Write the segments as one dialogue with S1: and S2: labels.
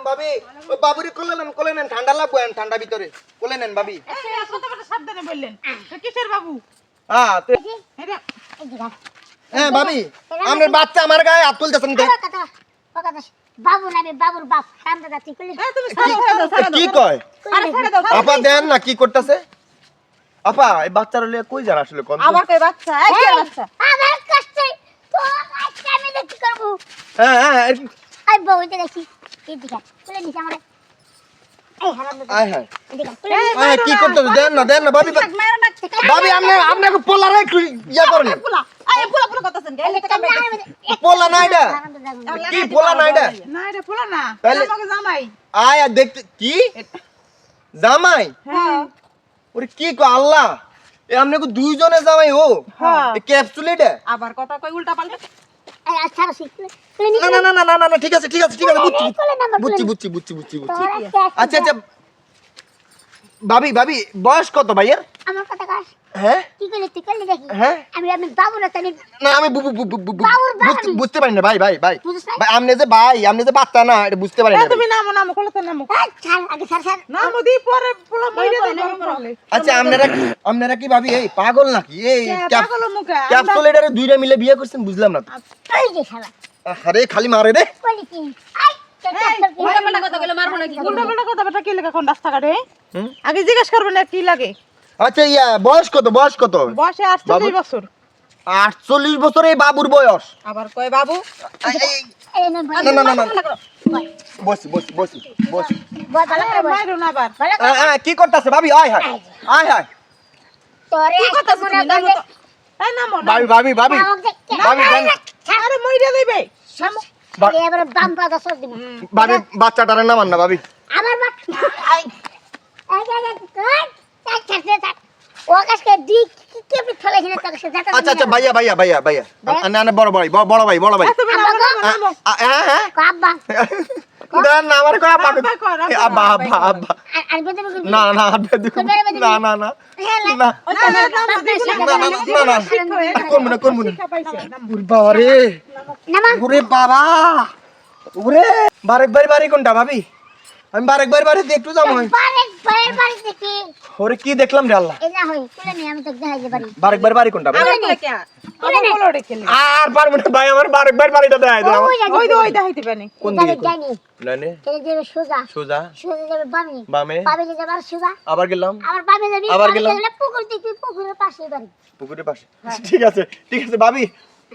S1: ভাবি ও বাবুরে কোলে নেন ঠান্ডা লাগবে ঠান্ডা ভিতরে কোলে নেন ভাবি
S2: সাবধানে বললেন কিসের বাবু
S1: হ্যাঁ হ্যাঁ ভাবি আমার বাচ্চা আমার গায়ে হাত তুলতেছেন
S3: বাবু না বাবুর বাপ সামনে যাচ্ছি
S1: কি কয় আপা দেন না কি করতেছে আপা এই বাচ্চারা লিয়ে কই যান আসলে কোন
S2: আবার কই বাচ্চা এই কে বাচ্চা
S3: আমার কষ্ট তো আজকে আমি দেখি করব
S1: হ্যাঁ হ্যাঁ
S3: আই বউ এটা দেখি এদিকে তুলে নিছে আমারে এই হারাম
S1: আয় হ্যাঁ
S3: এদিকে
S1: আয় কি করতেছ দেন না ভাবি ভাবি আপনি পোলা রে ইয়া করেন
S2: পোলা আয় পোলা পোলা করতেছেন গাইলে টাকা
S1: পোলা না এটা কি পোলা না এটা
S2: না এটা পোলা না
S1: তাহলে
S2: আমাকে জামাই
S1: আয় দেখতে কি জামাই
S2: হ্যাঁ
S1: ওরে কি কো আল্লাহ এ আমনে কো দুইজনে জামাই ও
S2: হ্যাঁ
S1: এ ক্যাপসুল এটা
S2: আবার কথা কই উল্টা পাল্টা
S3: এই আচ্ছা তুলে নিছে
S1: না ঠিক আছে বুঝছি আচ্ছা ভাবি বয়স কত ভাইয়া
S3: আমার কথা কাজ
S1: হ্যাঁ
S3: কি করলি তুই করলি দেখি
S1: হ্যাঁ
S3: আমি বাবু না তাহলে
S1: না আমি বুঝতে পারি না ভাই
S3: বুঝছ না
S1: আপনি যে বাচ্চা না এটা বুঝতে পারি না
S2: তুমি নামো কোলে তো নামো
S3: ছাড় আগে ছাড়
S2: নামো দি পরে পোলা মইরে দেন
S1: আচ্ছা আপনারা কি ভাবি এই পাগল নাকি এই
S2: পাগল মুখা
S1: ক্যাপসুল এটারে দুইটা মিলে বিয়ে করছেন বুঝলাম না
S3: এই যে শালা
S1: আরে খালি মারে রে
S3: কইলি কি আই
S2: উল্টা পাল্টা কথা বলে মারবো নাকি উল্টা পাল্টা কথা বেটা কি লাগে কোন রাস্তাঘাটে আগে জিজ্ঞেস করবেন না কি লাগে
S1: আচ্ছা বয়স কত
S2: বয়সে 48 বছর
S1: 48 বছর এই বাবুর বয়স
S2: আবার কয় বাবু
S3: এই না
S1: না বসি
S3: বল ভালো করে বল
S2: মাইরো না আবার
S3: ভালো করে
S1: কি করতেছে ভাবি আয় হায়
S3: তোরে একটা মনে করে
S2: এই নামো
S1: ভাবি ভাবি
S2: আরে মইরে দিবে
S3: সামু এবারে বাম পা দছ দিন
S1: ভাবি বাচ্চাটারে নামান না ভাবি
S3: আমার বাপ আই ও কাছে দি কি আপনি ফলে কিনে তাকে যেটা
S1: আচ্ছা ভাইয়া না বড় ভাই
S2: তুমি নামো
S1: হ্যাঁ
S3: আব্বা
S1: দেন না আমার কয় আব্বা আব্বা
S3: আর বলতে
S1: না আব্বা দেখো না করবো না বাবারে ওরে বাবা ওরে বারেক কোনটা ভাবি আমি বারেক একটু যাবো
S3: বাড়ি দেখি
S1: ওরে কি দেখলাম রে আল্লাহ
S3: এই না হই তুলে নি আমি তো দেখাই যে বাড়ি
S1: বারেক কোনটা ভাই
S2: আবার কয় কে আমার বলো রে খেলে
S1: আর পারবো না ভাই আমার বাড়িটা দেখাই দাও
S2: ওই দেখাইতে পানি
S1: কোন দিকে
S3: জানি
S1: লানে
S3: চলে যাবে সোজা যাবে
S1: বামে
S3: পাবে যাবে আর সোজা
S1: আবার গেলাম
S3: আবার পাবে যাবি
S1: আবার গেলাম
S3: পুকুর দেখবি পুকুরের পাশে বাড়ি
S1: পুকুরের পাশে ঠিক আছে ভাবি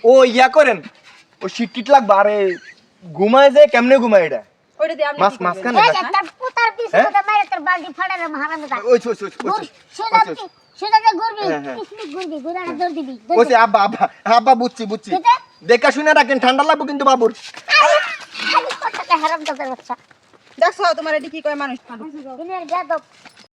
S1: ও ইয়া করেন ও শীত লাগবে আরে ঘুমায় যে কেমনে ঘুমায় এটা
S2: ওইটা দি আপনি
S1: মাছ কেন
S3: এই যে তার পুতার পিছে তো মারে তোর বালতি ফাড়ারে মহারাজ দা
S1: ওই
S3: সোজা যে ঘুরবি কিসমি ঘুরবি ঘুরানো দৌড় দিবি
S1: ওই আব্বা বুঝছি দেখা শুনে রাখেন ঠান্ডা লাগবে কিন্তু বাবুর
S3: খালি কতটা হারাম তোর বাচ্চা
S2: দেখছো তোমার এটি কি কয় মানুষ
S3: দুনিয়ার গাদব